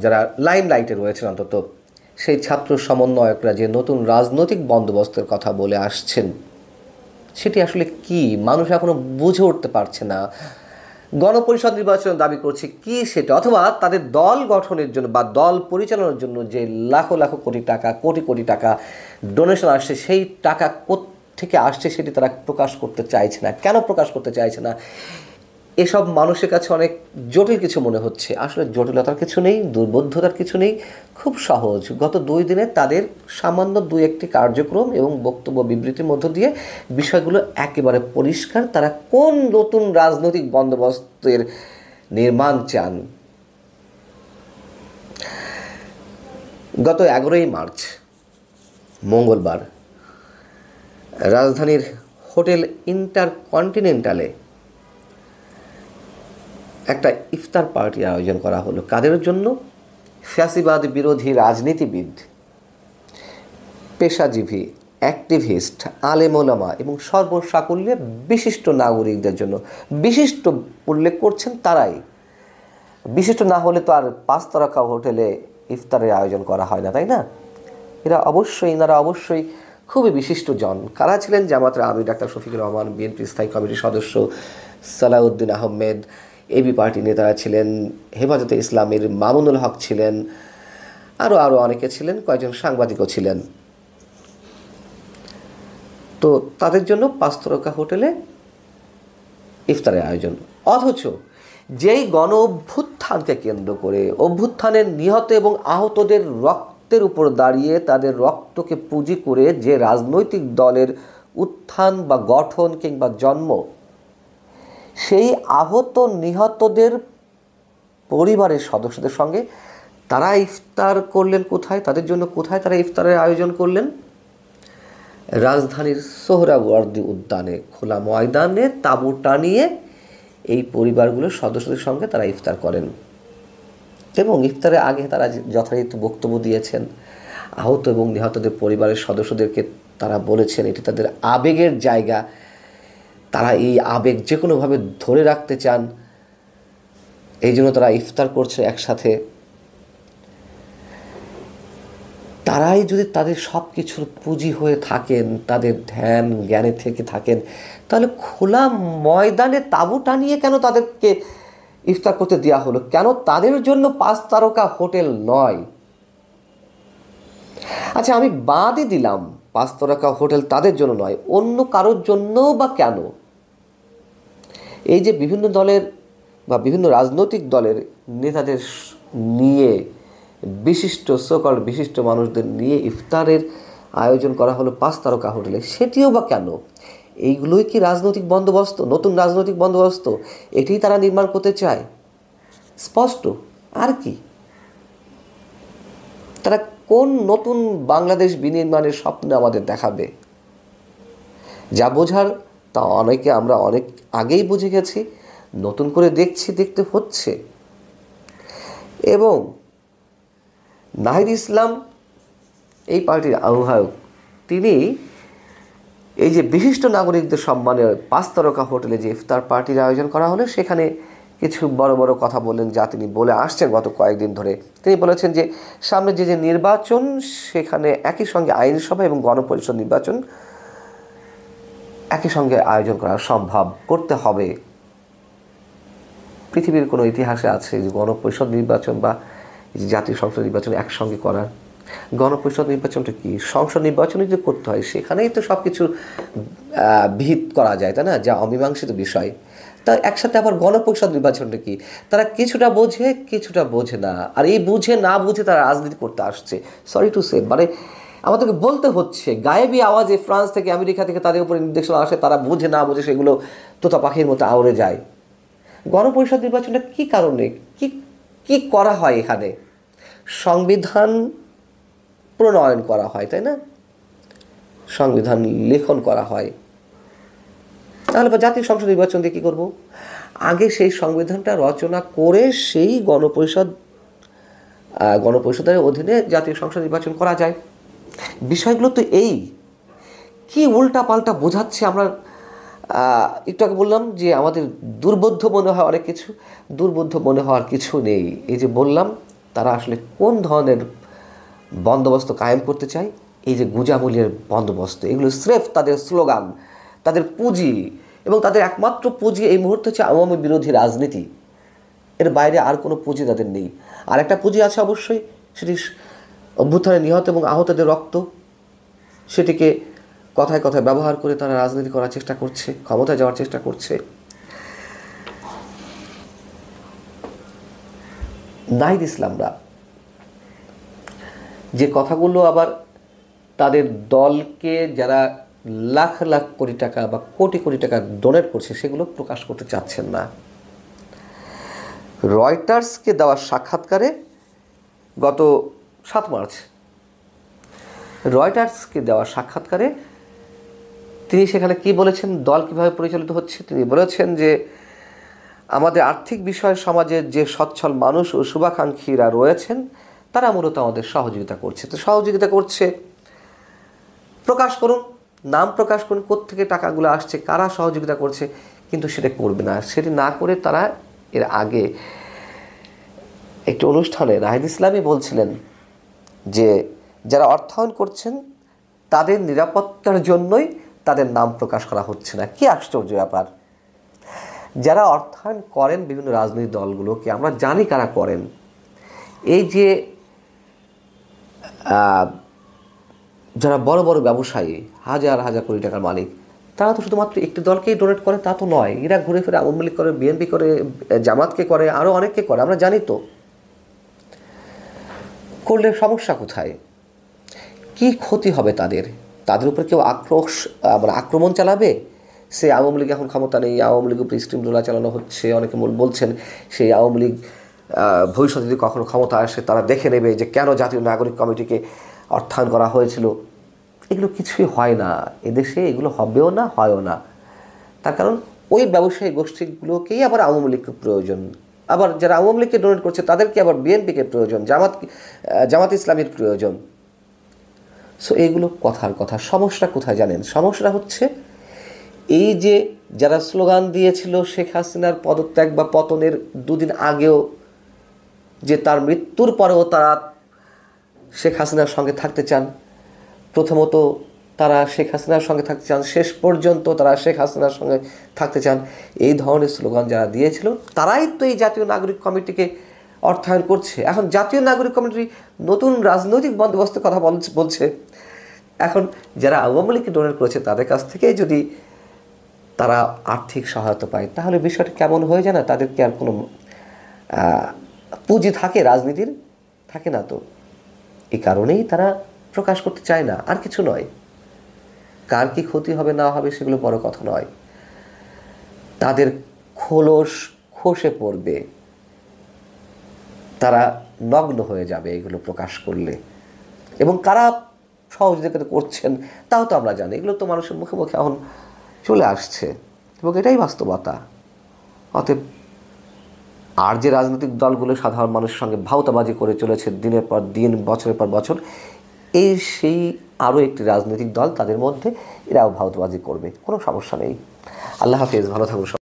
যারা লাইমলাইটে রয়েছেন অন্তত সেই ছাত্র সমন্বয়করা যে নতুন রাজনৈতিক বন্দোবস্তের কথা বলে আসছেন, সেটি আসলে কি মানুষ এখনো বুঝে উঠতে পারছে না। গণপরিষদ নির্বাচন দাবি করছে কি সেটা, অথবা তাদের দল গঠনের জন্য বা দল পরিচালনার জন্য যে লাখো লাখো কোটি টাকা, কোটি কোটি টাকা ডোনেশন আসছে, সেই টাকা থেকে আসছে সেটি তারা প্রকাশ করতে চাইছে না। কেন প্রকাশ করতে চাইছে না? এসব মানুষের কাছে অনেক জটিল কিছু মনে হচ্ছে। আসলে জটিলতার কিছু নেই, দুর্বোধ্যতার কিছু নেই, খুব সহজ। গত 2 দিনে তাদের সামান্য 2-1টি কার্যক্রম এবং বক্তব্য বিবৃতির মধ্য দিয়ে বিষয়গুলো একেবারে পরিষ্কার। তারা কোন নতুন রাজনৈতিক বন্দোবস্তের নির্মাণ চান। গত 11ই মার্চ মঙ্গলবার রাজধানীর হোটেল ইন্টারকন্টিনেন্টালে একটা ইফতার পার্টির আয়োজন করা হলো। কাদের জন্য? ফ্যাসিবাদ বিরোধী রাজনীতিবিদ, পেশাজীবী, অ্যাক্টিভিস্ট, আলেম ওলামা এবং সর্বসাকুল্যে বিশিষ্ট নাগরিকদের জন্য। বিশিষ্ট উল্লেখ করছেন তারাই। বিশিষ্ট না হলে তো আর 5 তারকা হোটেলে ইফতারের আয়োজন করা হয় না, তাই না? এনারা অবশ্যই খুবই বিশিষ্ট জন। কারা ছিলেন? জামাতের আমির ডাক্তার শফিকুর রহমান, বিএনপি স্থায়ী কমিটির সদস্য সালাউদ্দিন আহমেদ, এবি পার্টি নেতারা ছিলেন, হেফাজতে ইসলামের মামুনুল হক ছিলেন, আরও অনেকে ছিলেন, কয়েকজন সাংবাদিকও ছিলেন। তো তাদের জন্য 5 তারকা হোটেলে ইফতারের আয়োজন। অথচ যেই গণ অভ্যুত্থানকে কেন্দ্র করে, অভ্যুত্থানের নিহত এবং আহতদের রক্তের উপর দাঁড়িয়ে, তাদের রক্তকে পুঁজি করে যে রাজনৈতিক দলের উত্থান বা গঠন কিংবা জন্ম, সেই আহত নিহতদের পরিবারের সদস্যদের সঙ্গে তারা ইফতার করলেন কোথায়? তাদের জন্য কোথায় তারা ইফতারের আয়োজন করলেন? রাজধানীর সোহরাওয়ার্দী উদ্যানে, খোলা ময়দানে তাঁবু টানিয়ে এই পরিবারগুলোর সদস্যদের সঙ্গে তারা ইফতার করেন। এবং ইফতারের আগে তারা যথারীতি বক্তব্য দিয়েছেন। আহত এবং নিহতদের পরিবারের সদস্যদেরকে তারা বলেছেন এটি তাদের আবেগের জায়গা, তারা এই আবেগ যে কোনোভাবে ধরে রাখতে চান, এই জন্য তারা ইফতার করছে একসাথে। তারাই যদি তাদের সব কিছুর পুঁজি হয়ে থাকেন, তাদের ধ্যান জ্ঞানে থেকে থাকেন, তাহলে খোলা ময়দানে তাঁবু টানিয়ে কেন তাদেরকে ইফতার করতে দেওয়া হলো? কেন তাদের জন্য 5 তারকা হোটেল নয়? আচ্ছা, আমি বাদই দিলাম 5 তারকা হোটেল তাদের জন্য নয়, অন্য কারোর জন্য বা কেন? এই যে বিভিন্ন দলের বা বিভিন্ন রাজনৈতিক দলের নেতাদের নিয়ে, বিশিষ্ট বিশিষ্ট মানুষদের নিয়ে ইফতারের আয়োজন করা হলো 5 তারকা হোটেলে, সেটিও বা কেন? এইগুলোই কি রাজনৈতিক বন্দোবস্ত, নতুন রাজনৈতিক বন্দোবস্ত? এটি তারা নির্মাণ করতে চায়, স্পষ্ট। আর কি? তারা কোন নতুন বাংলাদেশ বিনির্মাণের স্বপ্ন আমাদের দেখাবে? যা বোঝার তা আমরা অনেক আগেই বুঝে গেছি, নতুন করে দেখতে হচ্ছে। এবং নাহিদ ইসলাম, এই পার্টির আহ্বায়ক, তিনি এই যে বিশিষ্ট নাগরিকদের সম্মানে 5 তারকা হোটেলে যে ইফতার পার্টির আয়োজন করা হলো, সেখানে কিছু বড় বড় কথা বললেন, যা তিনি বলে আসছেন গত কয়েকদিন ধরে। তিনি বলেছেন যে সামনে যে নির্বাচন, সেখানে একই সঙ্গে আইনসভা এবং গণপরিষদ নির্বাচন একই সঙ্গে আয়োজন করা সম্ভব, করতে হবে। পৃথিবীর কোনো ইতিহাসে আছে যে গণপরিষদ নির্বাচন বা জাতীয় সংসদ নির্বাচন একসঙ্গে করার? গণপরিষদ নির্বাচনটা কি? সংসদ নির্বাচনই যে করতে হয়, সেখানেই তো সব কিছু বিহিত করা যায়, তাই না? যা অমীমাংসিত বিষয়। তা একসাথে আবার গণপরিষদ নির্বাচনটা কি? তারা কিছুটা বোঝে, কিছুটা বোঝে না। আর এই বুঝে না বুঝে তারা রাজনীতি করতে আসছে। সরি টু সে, মানে আমাদেরকে বলতে হচ্ছে, গায়েবী আওয়াজে ফ্রান্স থেকে, আমেরিকা থেকে তাদের উপরে নির্দেশনা আসে, তারা বুঝে না বুঝে সেগুলো তোতা পাখির মতো আউড়ে যায়। গণপরিষদ নির্বাচনটা কী কারণে, কি করা হয়? এখানে সংবিধান প্রণয়ন করা হয়, তাই না? সংবিধান লেখন করা হয়। তাহলে বা জাতীয় সংসদ নির্বাচন দিয়ে কী করবো? আগে সেই সংবিধানটা রচনা করে সেই গণপরিষদের অধীনে জাতীয় সংসদ নির্বাচন করা যায়। বিষয়গুলো তো এই, কি উল্টা পাল্টা বোঝাচ্ছে। আমরা একটু আগে বললাম যে আমাদের দুর্বোধ্য মনে হয় অনেক কিছু। দুর্বোধ্য মনে হওয়ার কিছু নেই। এই যে বললাম তারা আসলে কোন ধরনের বন্দোবস্ত কায়েম করতে চায়। এই যে গুজামূলের বন্দোবস্ত, এগুলো স্রেফ তাদের স্লোগান, তাদের পুঁজি, এবং তাদের একমাত্র পুঁজি এই মুহূর্তে হচ্ছে আওয়ামী বিরোধী রাজনীতি। এর বাইরে আর কোনো পুঁজি তাদের নেই। আর একটা পুঁজি আছে অবশ্যই, সেটি অভ্যুত্থানে নিহত এবং আহতদের রক্ত। সেটিকে কথায় কথায় ব্যবহার করে তারা রাজনীতি করার চেষ্টা করছে, ক্ষমতায় যাওয়ার চেষ্টা করছে। নাহিদ ইসলামরা যে কথাগুলো আবার তাদের দলকে যারা লাখ লাখ কোটি টাকা বা কোটি কোটি টাকা ডোনেট করছে সেগুলো প্রকাশ করতে চাচ্ছেন না। রয়টার্সকে দেওয়া সাক্ষাৎকারে গত 7 মার্চ রয়টার্সকে দেওয়া সাক্ষাৎকারে তিনি সেখানে কি বলেছেন, দল কিভাবে পরিচালিত হচ্ছে, তিনি বলেছেন যে আমাদের আর্থিক বিষয়ে সমাজের যে সচ্ছল মানুষ ও শুভাকাঙ্ক্ষীরা রয়েছেন তারা মূলত আমাদের সহযোগিতা করছে। তো সহযোগিতা করছে, প্রকাশ করুন, নাম প্রকাশ করুন, কোত্থেকে টাকাগুলো আসছে, কারা সহযোগিতা করছে, কিন্তু সেটা করবে না। সেটি না করে তারা এর আগে একটি অনুষ্ঠানে নাহিদ ইসলামই বলছিলেন যে যারা অর্থায়ন করছেন তাদের নিরাপত্তার জন্যই তাদের নাম প্রকাশ করা হচ্ছে না। কি আশ্চর্য ব্যাপার! যারা অর্থায়ন করেন বিভিন্ন রাজনৈতিক দলগুলোকে আমরা জানি কারা করেন। এই যে যারা বড় বড় ব্যবসায়ী, হাজার হাজার কোটি টাকার মালিক, তারা তো শুধুমাত্র একটি দলকেই ডোনেট করে তা তো নয়। এরা ঘুরে ফিরে আওয়ামী লীগ করে, বিএনপি করে, জামাতকে করে, আরও অনেককে করে, আমরা জানি তো। করলে সমস্যা কোথায়? কি ক্ষতি হবে তাদের? তাদের উপর কেউ আক্রমণ চালাবে? সে আওয়ামী লীগ এখন ক্ষমতা নেই, আওয়ামী লীগ উপর স্টিম রোলার চালানো হচ্ছে, অনেকে বলছেন সেই আওয়ামী লীগ ভবিষ্যতে যদি কখনো ক্ষমতা আসে তারা দেখে নেবে যে কেন জাতীয় নাগরিক কমিটিকে অর্থায়ন করা হয়েছিল। এগুলো কিছুই হয় না এদেশে, এগুলো হবেও না, হয়ও না। তার কারণ ওই ব্যবসায়ী গোষ্ঠীগুলোকেই আবার আওয়ামী লীগকে প্রয়োজন, আবার যারা আওয়ামী লীগকে ডোনেট করছে তাদেরকে আবার বিএনপিকে প্রয়োজন, জামাত ইসলামের প্রয়োজন। সো এইগুলো কথার কথা। সমস্যা কোথায় জানেন? সমস্যা হচ্ছে এই যে যারা স্লোগান দিয়েছিল শেখ হাসিনার পদত্যাগ বা পতনের 2 দিন আগেও, যে তার মৃত্যুর পরেও তারা শেখ হাসিনার সঙ্গে থাকতে চান, প্রথমত তারা শেখ হাসিনার সঙ্গে থাকতে চান, শেষ পর্যন্ত তারা শেখ হাসিনার সঙ্গে থাকতে চান, এই ধরনের স্লোগান যারা দিয়েছিল তারাই তো এই জাতীয় নাগরিক কমিটিকে অর্থায়ন করছে। এখন জাতীয় নাগরিক কমিটি নতুন রাজনৈতিক বন্দোবস্তের কথা বলছে। এখন যারা আওয়ামী লীগকে ডোনেট করেছে তাদের কাছ থেকে যদি তারা আর্থিক সহায়তা পায় তাহলে বিষয়টা কেমন হয়ে যায় না? তাদের কি আর কোনো পুঁজি থাকে রাজনীতির? থাকে না তো। এই কারণেই তারা প্রকাশ করতে চায় না, আর কিছু নয়। কার কি ক্ষতি হবে না হবে সেগুলো বড় কথা নয়। তাদের খোলস খসে পড়বে, তারা নগ্ন হয়ে যাবে এগুলো প্রকাশ করলে। এবং কারা সহযোগিতা করছেন তাও তো আমরা জানি, এগুলো তো মানুষের মুখে মুখে এখন চলে আসছে এবং এটাই বাস্তবতা। অতএব আর যে রাজনৈতিক দলগুলো সাধারণ মানুষের সঙ্গে ভাওতাবাজি করে চলেছে দিনের পর দিন, বছরের পর বছর, সেই আরও একটি রাজনৈতিক দল, তাদের মধ্যে এরাও ভাওতাবাজি করবে, কোনো সমস্যা নেই। আল্লাহ হাফেজ, ভালো থাকুন।